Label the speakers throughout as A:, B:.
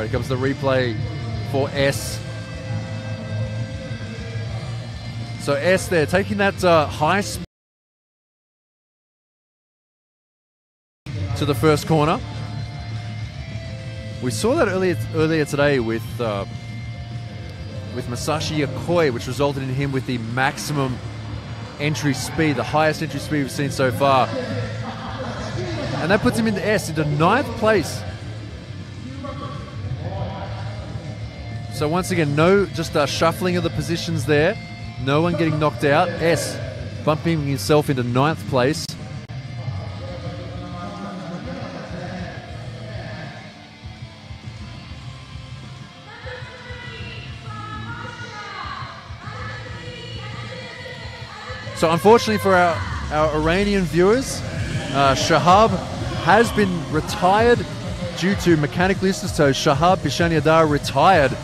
A: Here comes the replay for S. So S there, taking that high speed to the first corner. We saw that earlier today with Masashi Yokoi, which resulted in him with the maximum entry speed, the highest entry speed we've seen so far. And that puts him into S, into 9th place. So once again, no just shuffling of the positions there. No one getting knocked out. S bumping himself into 9th place. So unfortunately for our Iranian viewers, Shahab has been retired due to mechanical issues. So Shahab Bishaniadar retired.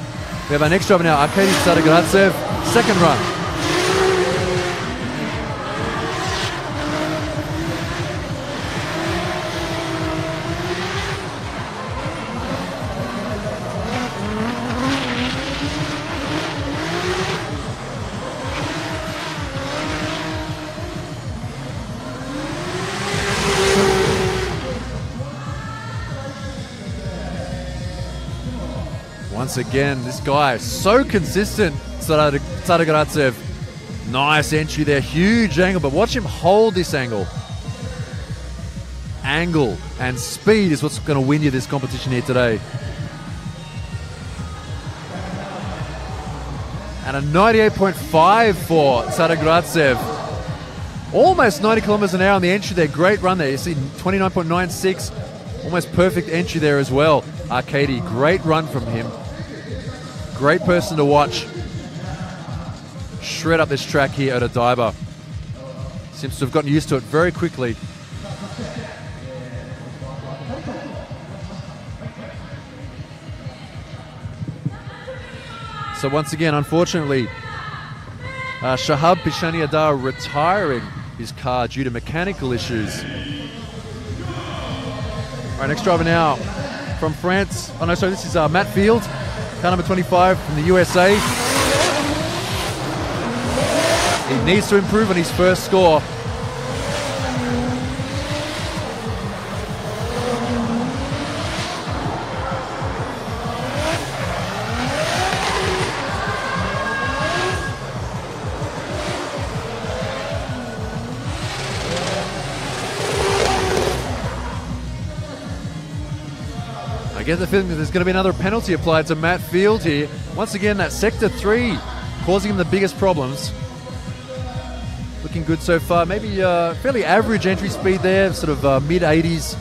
A: We have our next driver now, Arkady Tsaragradzev, second run. Once again, this guy so consistent, Tsaragradzev. Nice entry there, huge angle, but watch him hold this angle. Angle and speed is what's going to win you this competition here today. And a 98.5 for Tsaragradzev. Almost 90 kilometers an hour on the entry there. Great run there. You see 29.96. Almost perfect entry there as well. Arkady, great run from him. Great person to watch. Shred up this track here at Odaiba. Seems to have gotten used to it very quickly. So once again, unfortunately, Shahab Bishaniadar retiring his car due to mechanical issues. All right, next driver now from France. Oh no, sorry, this is Matt Field, car number 25 from the USA. He needs to improve on his first score. I get the feeling that there's going to be another penalty applied to Matt Field here. Once again, that sector 3 causing him the biggest problems. Looking good so far. Maybe fairly average entry speed there, sort of mid-80s.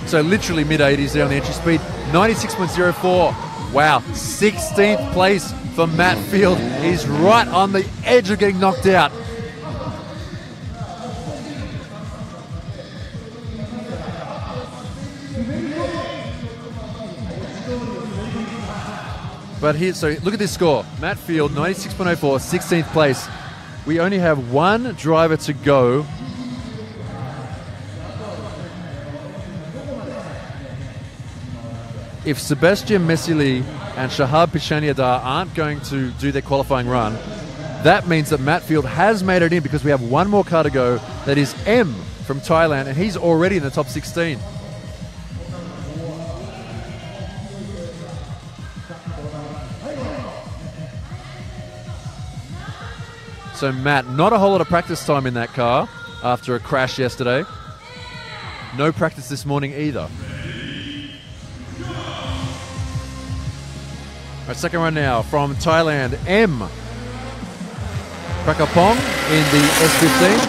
A: So literally mid-80s there on the entry speed. 96.04. Wow, 16th place for Matt Field. He's right on the edge of getting knocked out. But here, so look at this score. Matt Field, 96.04, 16th place. We only have one driver to go. If Sebastian Messili and Shahab Bishaniadar aren't going to do their qualifying run, that means that Matt Field has made it in because we have one more car to go. That is M from Thailand, and he's already in the top 16. So Matt, not a whole lot of practice time in that car after a crash yesterday. No practice this morning either. All right, second run now from Thailand, M. Prakapong in the S15,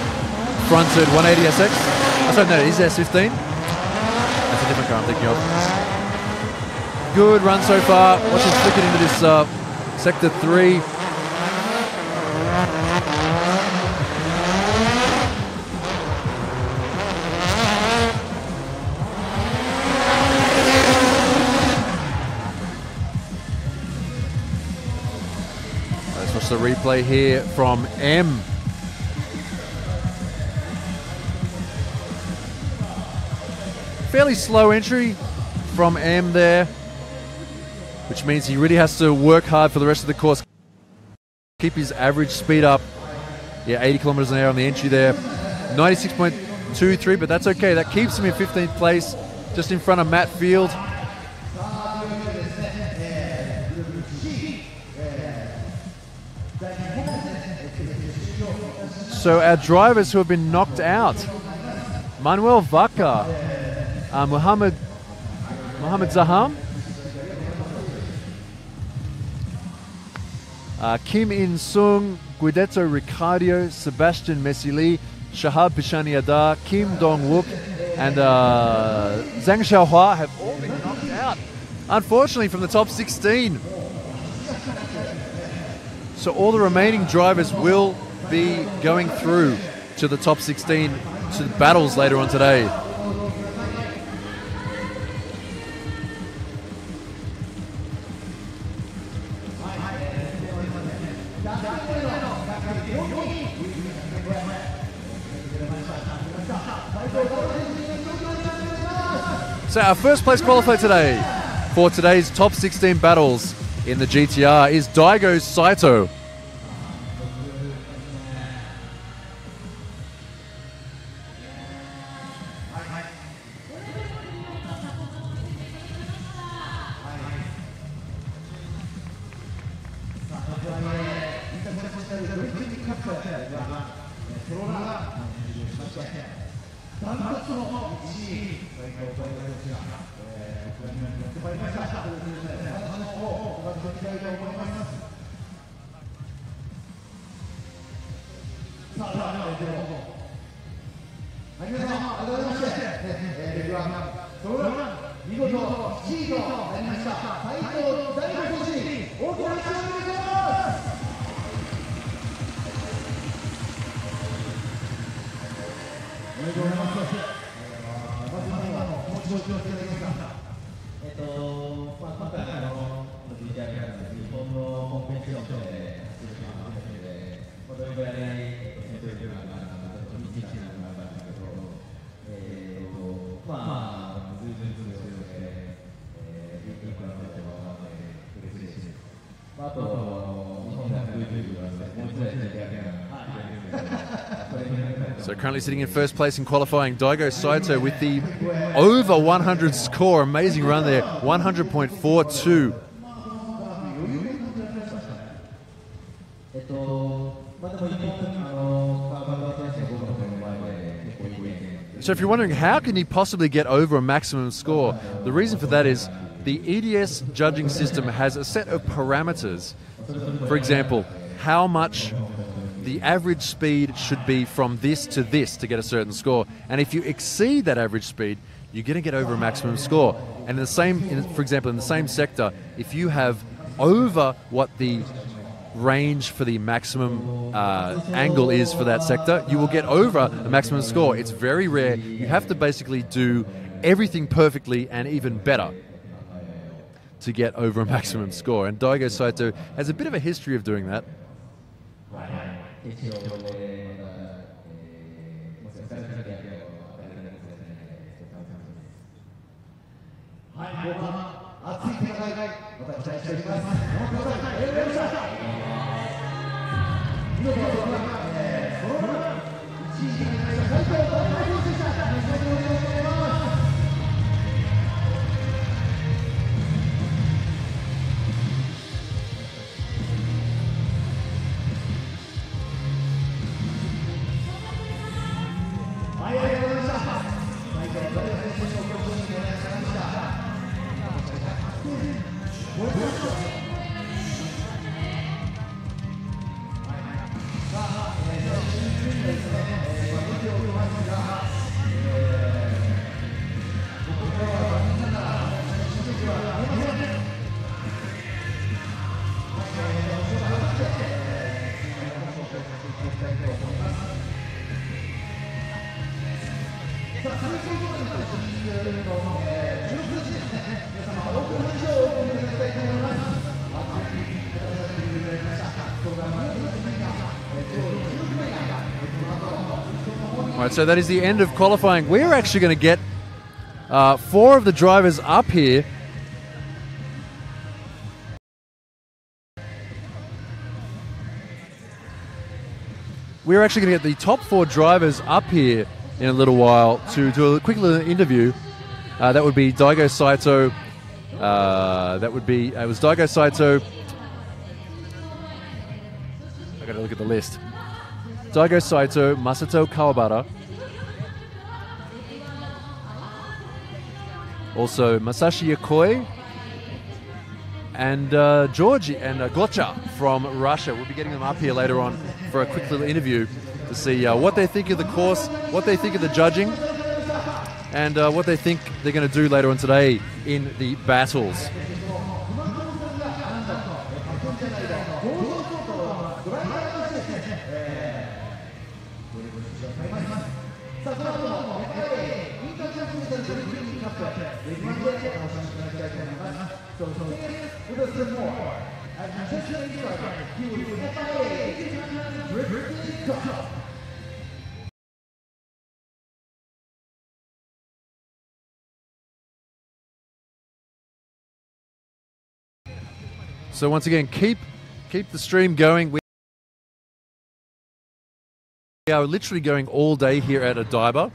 A: fronted 180 SX. Oh, sorry, no, it is S15. That's a different car I'm thinking of. Good run so far. Watch him flick it into this sector 3. The replay here from M. fairly slow entry from M there, which means he really has to work hard for the rest of the course. Keep his average speed up. Yeah, 80 kilometers an hour on the entry there. 96.23, but that's okay. That keeps him in 15th place, just in front of Matt Field. So our drivers who have been knocked out: Manuel Vaca, Mohammed Zaham, Kim In-sung, Guidetto Ricciardo, Sebastian Messili, Shahab Pishani-Adar, Kim Dong-wook, and Zhang Xiaohua have all been knocked out, unfortunately, from the top 16. So all the remaining drivers will be going through to the top 16 to the battles later on today. So our first place qualifier today for today's top 16 battles in the GTR is Daigo Saito. So currently sitting in first place in qualifying, Daigo Saito with the over 100 score. Amazing run there, 100.42. So if you're wondering how can he possibly get over a maximum score, the reason for that is the EDS judging system has a set of parameters. For example, how much the average speed should be from this to get a certain score. And if you exceed that average speed, you're going to get over a maximum score. And in the same, for example, in the same sector, if you have over what the range for the maximum angle is for that sector, you will get over a maximum score. It's very rare. You have to basically do everything perfectly and even better to get over a maximum score. And Daigo Saito has a bit of a history of doing that. All right, so that is the end of qualifying. We're actually going to get 4 of the drivers up here. We're actually going to get the top 4 drivers up here in a little while to do a quick little interview. That would be Daigo Saito. It was Daigo Saito. I got to look at the list. Daigo Saito, Masato Kawabara. Also Masashi Yokoi. And Georgie and Gocha from Russia. We'll be getting them up here later on for a quick little interview to see what they think of the course, what they think of the judging, and what they think they're going to do later on today in the battles. So once again, keep the stream going. We are literally going all day here at Odaiba.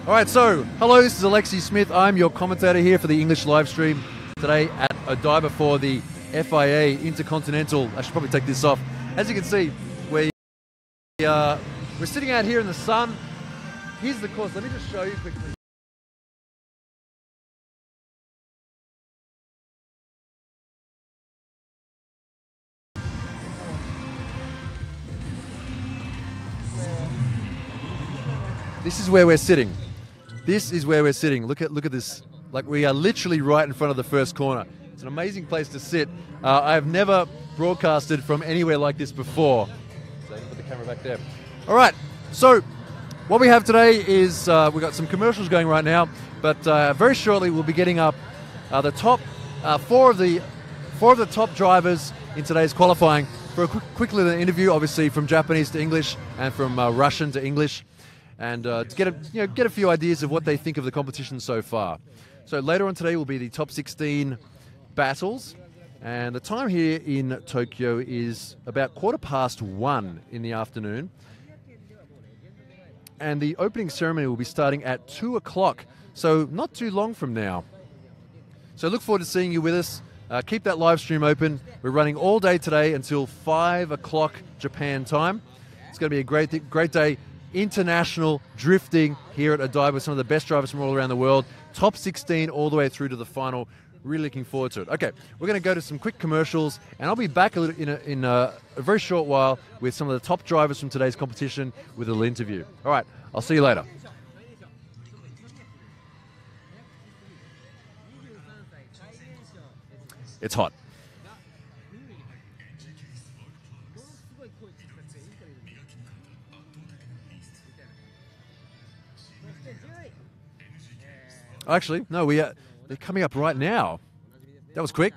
A: All right, so hello, this is Alexi Smith. I'm your commentator here for the English live stream today at Odaiba for the FIA Intercontinental. I should probably take this off. As you can see, we're sitting out here in the sun. Here's the course. Let me just show you quickly. This is where we're sitting. This is where we're sitting. Look at this. Like, we are literally right in front of the first corner. It's an amazing place to sit. I have never broadcasted from anywhere like this before. So put the camera back there. All right. So what we have today is we've got some commercials going right now, but very shortly we'll be getting up the top four of the top drivers in today's qualifying for a quick little interview, obviously from Japanese to English and from Russian to English, and to get a few ideas of what they think of the competition so far. So later on today will be the top 16 battles, and the time here in Tokyo is about 1:15 in the afternoon, and the opening ceremony will be starting at 2 o'clock, so not too long from now. So look forward to seeing you with us. Keep that live stream open. We're running all day today until 5 o'clock Japan time. It's going to be a great day. International drifting here at Odaiba with some of the best drivers from all around the world. Top 16 all the way through to the final. Really looking forward to it. Okay, we're going to go to some quick commercials, and I'll be back in a very short while with some of the top drivers from today's competition with a little interview. All right, I'll see you later. It's hot. Actually, no, they're coming up right now. That was quick.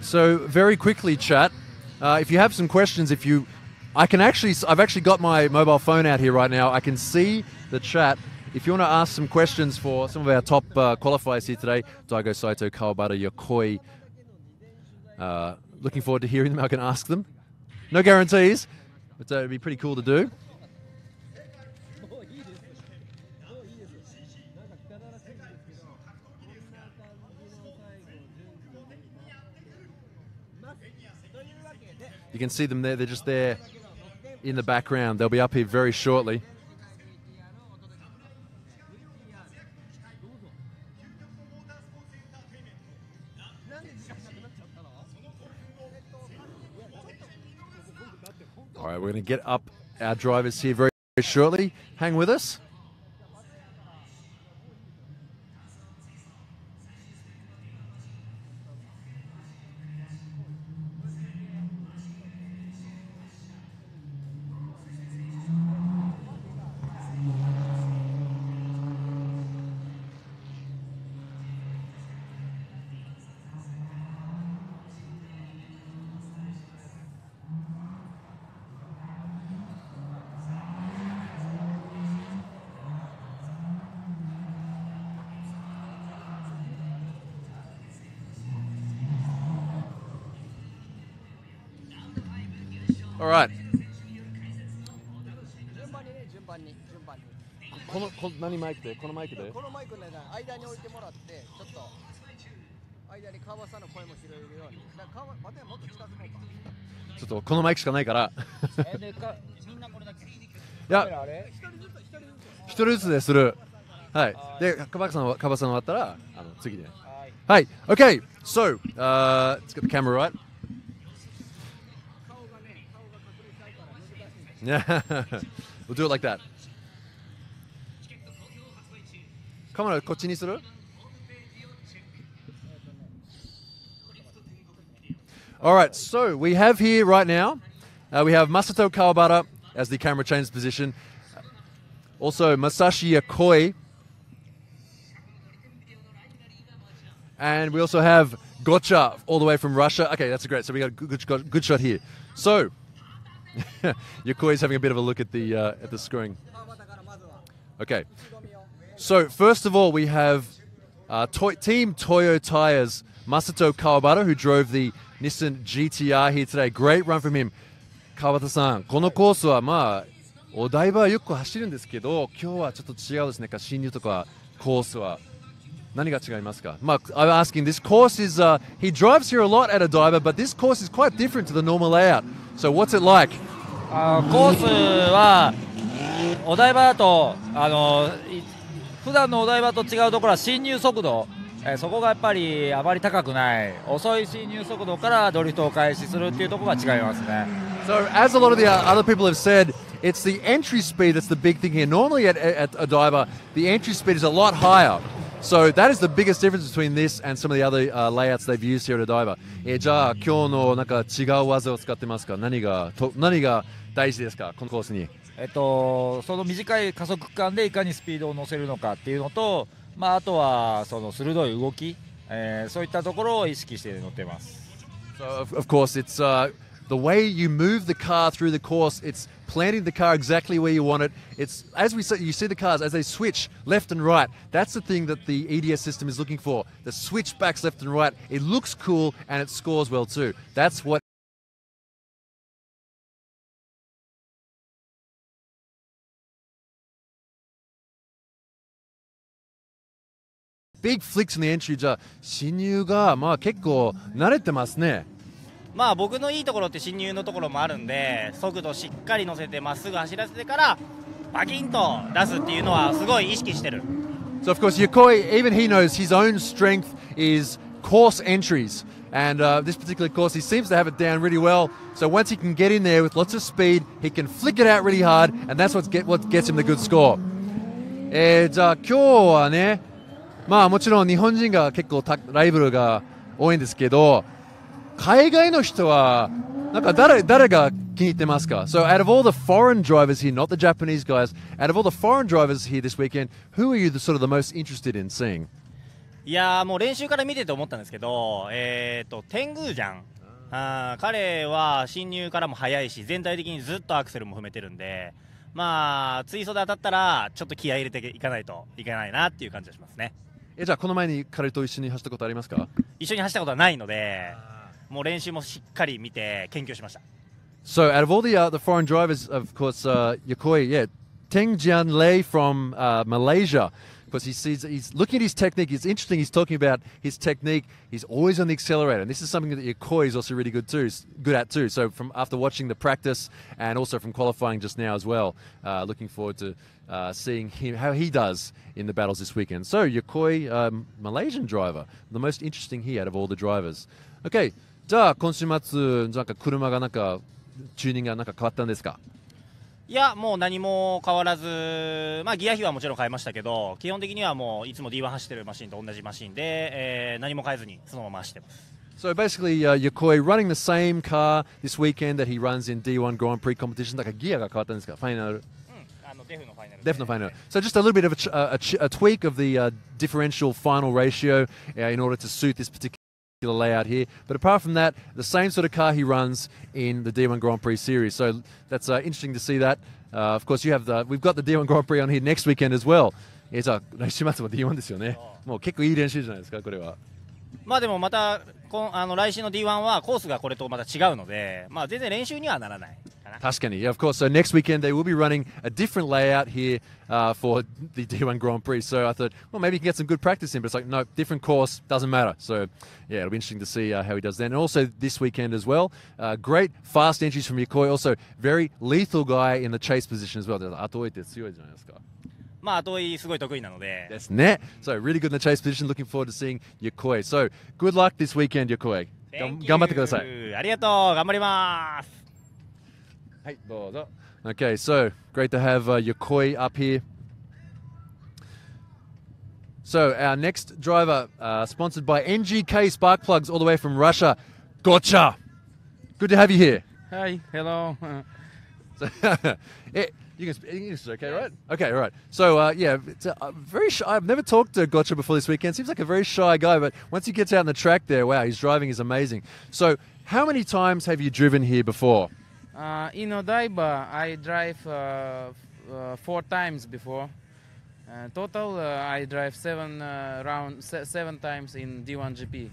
A: So very quickly, chat. If you have some questions, I've actually got my mobile phone out here right now. I can see the chat. If you want to ask some questions for some of our top qualifiers here today, Daigo Saito, Kawabata, Yokoi, looking forward to hearing them. I can ask them. No guarantees, but it'd be pretty cool to do. You can see them there. They're just there in the background. They'll be up here very shortly. All right, we're going to get up our drivers here very shortly. Hang with us. All right.
B: 順番にね、順番に。
A: 何マイクでこのマイクで
B: このマイクね、間に置いてもらって、ちょっと間に川端さんの声も拾えるように。だからバテンもっと近づこうか。
A: ちょっとこのマイクしかないから。
B: みんなこれだけ。
A: いや、一人ずつでする。はい。で、川端さん終わったら次で。はい。Okay. So, let's get the camera right. Yeah. We'll do it like that. カメラこっちにする? All right, so we have here right now, we have Masato Kawabata as the camera changes position. Also Masashi Yokoi. And we also have Gotcha all the way from Russia. Okay, that's great. So we got a good shot here. So Yokoi's having a bit of a look at the screen. Okay. So first of all, we have Team Toyo Tires, Masato Kawabata, who drove the Nissan GTR here today. Great run from him. Kawabata-san, このコースはまあお台場はよく走るんですけど、今日はちょっと違うですね。進入とかコースは何が違いますか? I'm asking, this course is, he drives here a lot at Odaiba, but this course is quite different to the normal layout. So what's it like?
C: コースはお台場だと普段のお台場と違うところは進入速度、そこがやっぱりあまり高くない、遅い進入速度からドリフトを開始するっていうところが違いますね。
A: So as a lot of the other people have said, it's the entry speed that's the big thing here. Normally at Odaiba, the entry speed is a lot higher. So that is the biggest difference between this and some of the other layouts they've used here at Odaiba. じゃあ今日のなんか違う技を使ってますか? 何が大事ですかこのコースに?
C: その短い加速区間でいかにスピードを乗せるのかっていうのと、あとはその鋭い動き、そういったところを意識して乗ってます。
A: So of course it's the way you move the car through the course. It's planting the car exactly where you want it. It's as we say, you see the cars as they switch left and right. That's the thing that the EDS system is looking for. The switchbacks left and right. It looks cool and it scores well too. That's what. Big flicks in the entry. じゃあ進入が結構慣れてますね。
D: 僕のいいところって進入のところもあるんで、速度しっかり乗せてまっすぐ走らせてからバキンと出すっていうのはすごい意識してる。
A: So of course Yokoi, even he knows his own strength is course entries, and this particular course he seems to have it down really well. So once he can get in there with lots of speed, he can flick it out really hard, and that's what gets him the good score. じゃあ今日はね、もちろん日本人が結構ライバルが多いんですけど、海外の人はなんか誰が気に入ってますか? So out of all the foreign drivers here, not the Japanese guys, out of all the foreign drivers here this weekend, who are you sort of the most interested in seeing?
D: いやもう練習から見てて思ったんですけど、天狗じゃん。彼は進入からも速いし、全体的にずっとアクセルも踏めてるんで、追走で当たったらちょっと気合い入れていかないといけないなっていう感じがしますね。
A: じゃあこの前に彼と一緒に走ったことありますか?
D: 一緒に走ったことはないので、もう練習もしっかり見て研究しました。
A: So out of all the foreign drivers, of course, Yokoi, Teng Jian Lei from Malaysia, because he's looking at his technique. It's interesting. He's talking about his technique. He's always on the accelerator, and this is something that Yokoi is also really good at too. So from after watching the practice and also from qualifying just now as well, looking forward to seeing him how he does in the battles this weekend. So Yokoi, Malaysian driver, the most interesting here out of all the drivers. Okay. じゃあ今週末なんか車がなんかチューニングがなんか変わったんですか?
D: いやもう何も変わらず、ギア比はもちろん変えましたけど、基本的にはもういつも D1 走ってるマシンと同じマシンで、何も変えずにそのまま走ってます。
A: So basically, Yokoi running the same car this weekend that he runs in D1 Grand Prix competition. だからギアが変わったんですか? ファイナル。
D: デフのファイナル。
A: デフのファイナル。So just a little bit of a tweak of the differential final ratio in order to suit this particular layout here, but apart from that, the same sort of car he runs in the D1 Grand Prix series. So that's interesting to see that. Of course, we've got the D1 Grand Prix on here next weekend as well. 来週末も D1 ですよね。もう結構いい練習じゃないですかこれは。
D: まあでもまた来週の D1 はコースがこれとまた違うので、まあ全然練習にはならないかな。
A: 確かに, yeah, of course. So next weekend they will be running a different layout here for the D1 Grand Prix. So I thought, well, maybe you can get some good practice in, but it's like, no, different course, doesn't matter. So yeah, it'll be interesting to see how he does then. And also this weekend as well, great fast entries from Yokoi. Also very lethal guy in the chase position as well. 後追いって強いじゃないですか。
D: まあ後追いすごい得意なので。
A: ですね。So really good in the chase position. Looking forward to seeing Yokoi. So good luck this weekend, Yokoi. 頑張ってください。
D: ありがとう。頑張ります。
A: はい、どうぞ。Okay, so great to have Yokoi up here. So our next driver, sponsored by NGK Spark Plugs, all the way from Russia, Gotcha. Good to have you here.
E: Hi, hello.
A: You can speak English, okay, right? Okay, all right. So, yeah, it's very shy. I've never talked to Gotcha before this weekend. Seems like a very shy guy, but once he gets out on the track there, wow, his driving is amazing. So, how many times have you driven here before?
E: In Odaiba, I drive 4 times before. Total, I drive 7 times in D1 GP.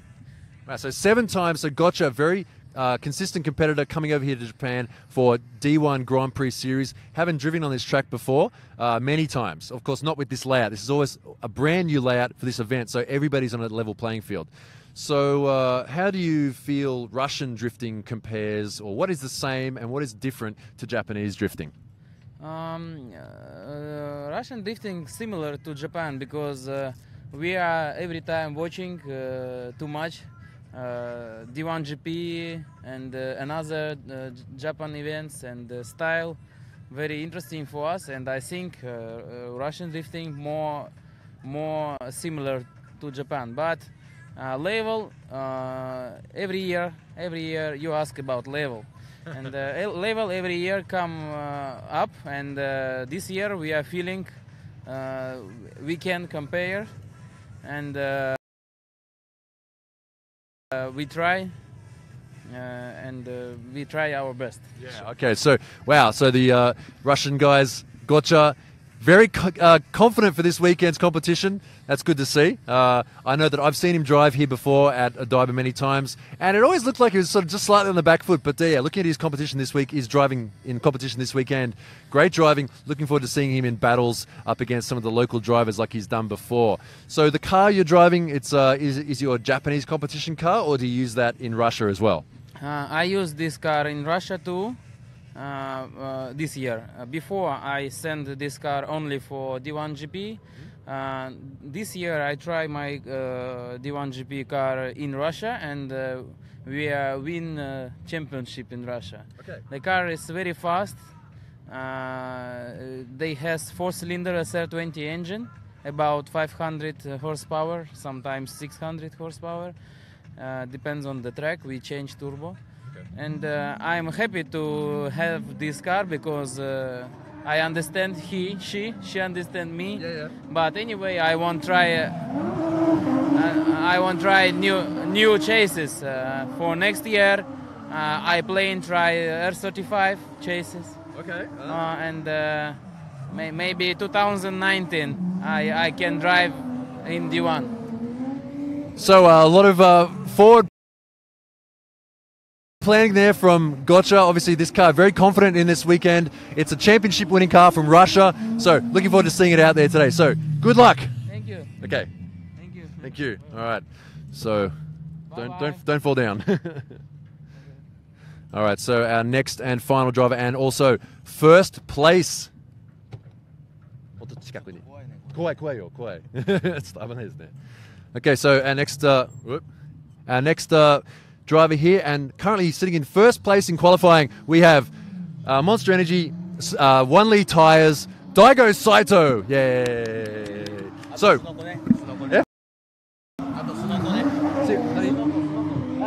A: Wow, so 7 times. So, Gotcha, very consistent competitor coming over here to Japan for D1 Grand Prix Series. Haven't driven on this track before many times. Of course, not with this layout. This is always a brand new layout for this event, so everybody's on a level playing field. So how do you feel Russian drifting compares, or what is the same and what is different to Japanese drifting?
E: Russian drifting similar to Japan because we are every time watching too much D1 GP and another Japan events and style very interesting for us, and I think Russian drifting more similar to Japan, but level every year you ask about level and level every year come up, and this year we are feeling we can compare, and we try we try our best.
A: Yeah. Okay. So wow. So the Russian guys, Gotcha, very confident for this weekend's competition. That's good to see. I know that I've seen him drive here before at Odaiba many times, and it always looked like he was sort of just slightly on the back foot. But yeah, looking at his competition this week, he's driving in competition this weekend. Great driving. Looking forward to seeing him in battles up against some of the local drivers like he's done before. So the car you're driving, it's is your Japanese competition car, or do you use that in Russia as well?
E: I use this car in Russia too. This year. Before I send this car only for D1 GP. This year I try my D1 GP car in Russia, and we win championship in Russia.
A: Okay.
E: The car is very fast. They has 4-cylinder SR20 engine, about 500 horsepower, sometimes 600 horsepower. Depends on the track. We change turbo. And I'm happy to have this car because I understand she understand me.
A: Yeah.
E: But anyway, I want try new chases for next year. I plan try R35 chases.
A: Okay.
E: And maybe 2019 I can drive in D1.
A: So a lot of forward planning there from Gotcha. Obviously, this car very confident in this weekend. It's a championship-winning car from Russia. So looking forward to seeing it out there today. So good luck.
E: Thank you.
A: Okay.
E: Thank you.
A: Thank you. All right. So
E: Bye-bye.
A: don't fall down. All right. So our next and final driver, and also first place. もっと近くに。怖いよ、怖い。ちょっと危ないですね。Okay, so our next driver here, and currently sitting in first place in qualifying, we have Monster Energy 1 Lee tires, Daigo Saito. Yay! So, yeah?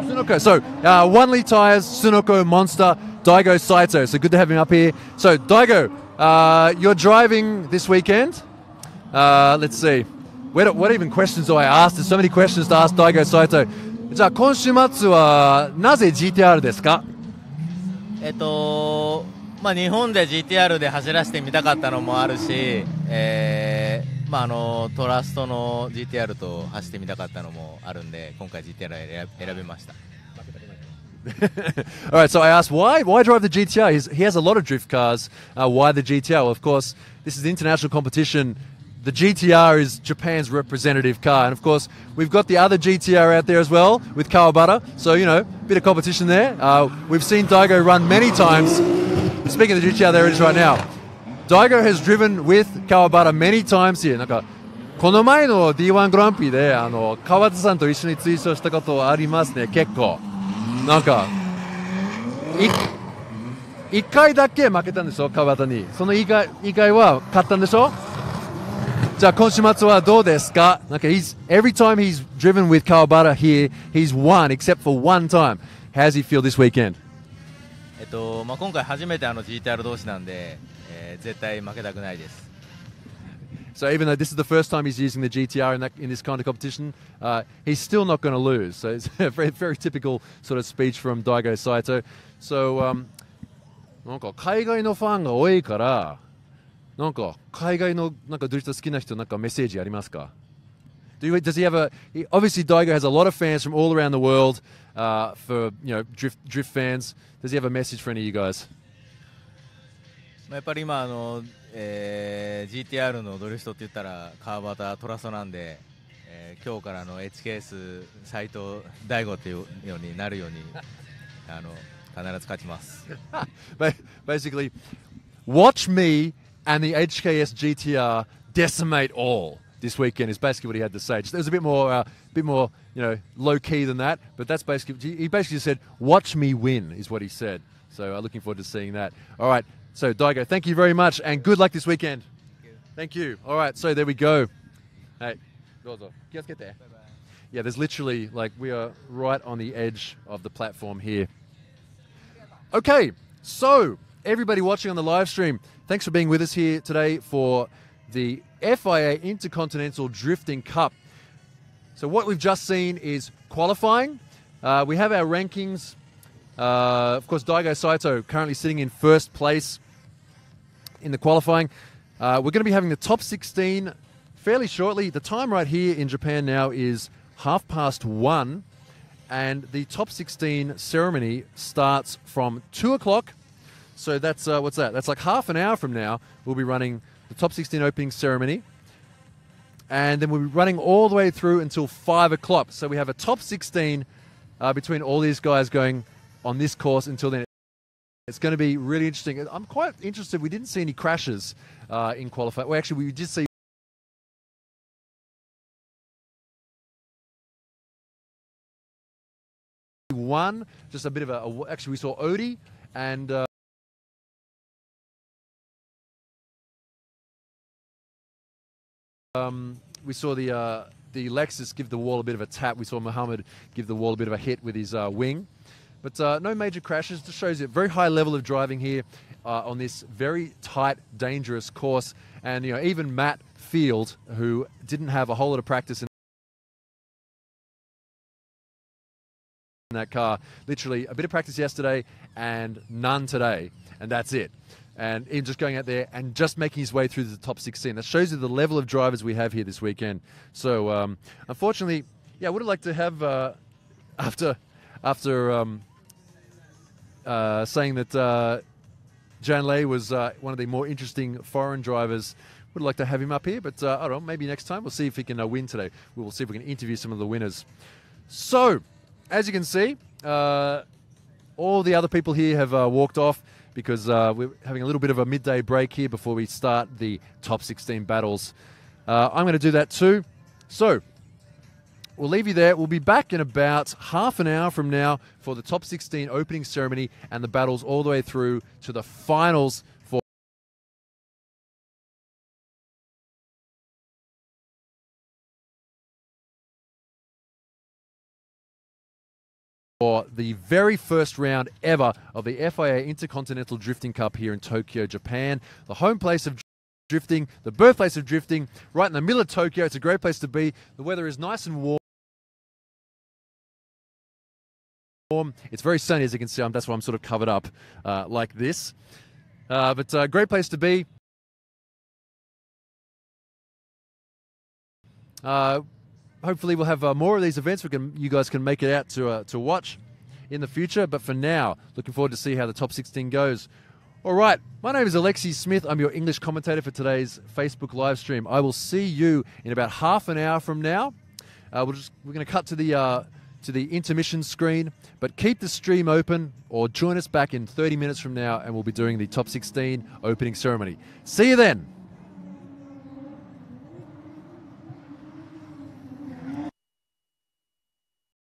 A: Sunoko. So 1 Lee tires, Sunoko Monster, Daigo Saito. So good to have him up here. So Daigo, you're driving this weekend. Let's see. What even questions do I ask? There's so many questions to ask Daigo Saito. じゃあ今週末はなぜ GTR ですか？
F: まあ日本で GTR で走らせてみたかったのもあるし、トラストの GTR と走ってみたかったのもあるんで、今回 GTR 選びました。
A: All right, so I asked why drive the GTR? He has a lot of drift cars. Why the GTR? Well, of course, this is the international competition. The GTR is Japan's representative car, and of course, we've got the other GTR out there as well with Kawabata. So bit of competition there. We've seen Daigo run many times. Speaking of the GTR, there it is right now. Daigo has driven with Kawabata many times here. この前の D1 グランプリで川田さんと一緒にツイートしたことありますね。結構。一回だけ負けたんでしょ、川田に。その以外は勝ったんでしょ。じゃあ今週末はどうですか。every time he's driven with Kawabata here, he's won except for one time. How does he feel this weekend?
F: 今回初めてGTR 同士なんで、絶対負けたくないです。
A: So even though this is the first time he's using the GTR in this kind of competition, he's still not going to lose. So it's a very, very typical sort of speech from Daigo Saito. So 海外のファンが多いから、海外のドリフト好きな人メッセージありますか？ Does he have obviously Daigo has a lot of fans from all around the world for drift fans. Does he have a message for any of you guys?
F: やっぱり今GTR のドリフトって言ったら川端トラストなんで、今日からHKS 斉藤大吾っていうようになるように必ず勝ちます。
A: Basically, watch me and the HKS GTR decimate all this weekend is basically what he had to say. Just, it was a bit more low key than that, but that's basically he basically said, "Watch me win," is what he said. So looking forward to seeing that. All right. So, Daigo, thank you very much, and good luck this weekend. Thank you. All right, so there we go. Hey, get there. Yeah, there's literally, we are right on the edge of the platform here. Okay, so, everybody watching on the live stream, thanks for being with us here today for the FIA Intercontinental Drifting Cup. So, what we've just seen is qualifying. We have our rankings. Of course, Daigo Saito currently sitting in first place in the qualifying. We're going to be having the top 16 fairly shortly. The time right here in Japan now is 1:30, and the top 16 ceremony starts from 2 o'clock. So that's, what's that? That's like half an hour from now. We'll be running the top 16 opening ceremony. And then we'll be running all the way through until 5 o'clock. So we have a top 16 between all these guys going on this course until then. It's going to be really interesting. I'm quite interested. We didn't see any crashes in qualifying. Well, actually, we did see one. Just a bit of actually, we saw Odie and we saw the Lexus give the wall a bit of a tap. We saw Muhammad give the wall a bit of a hit with his wing. But no major crashes. Just shows you a very high level of driving here on this very tight, dangerous course. And even Matt Field, who didn't have a whole lot of practice in that car, literally a bit of practice yesterday and none today, and that's it. And him just going out there and just making his way through the top 16. That shows you the level of drivers we have here this weekend. So unfortunately, yeah, I would have liked to have after saying that Jan Lei was one of the more interesting foreign drivers. Would like to have him up here, but I don't know, maybe next time. We'll see if he can win today. We'll see if we can interview some of the winners. So, as you can see, all the other people here have walked off because we're having a little bit of a midday break here before we start the top 16 battles. I'm going to do that too. So, we'll leave you there. We'll be back in about half an hour from now for the top 16 opening ceremony and the battles all the way through to the finals for the very first round ever of the FIA Intercontinental Drifting Cup here in Tokyo, Japan. The home place of drifting, the birthplace of drifting, right in the middle of Tokyo. It's a great place to be. The weather is nice and warm. It's very sunny, as you can see. That's why I'm sort of covered up like this. But great place to be. Hopefully we'll have more of these events. You guys can make it out to watch in the future. But for now, looking forward to see how the top 16 goes. All right, my name is Alexi Smith. I'm your English commentator for today's Facebook live stream. I will see you in about half an hour from now. We're going to cut to the intermission screen, but keep the stream open or join us back in 30 minutes from now, and we'll be doing the top 16 opening ceremony. See you then.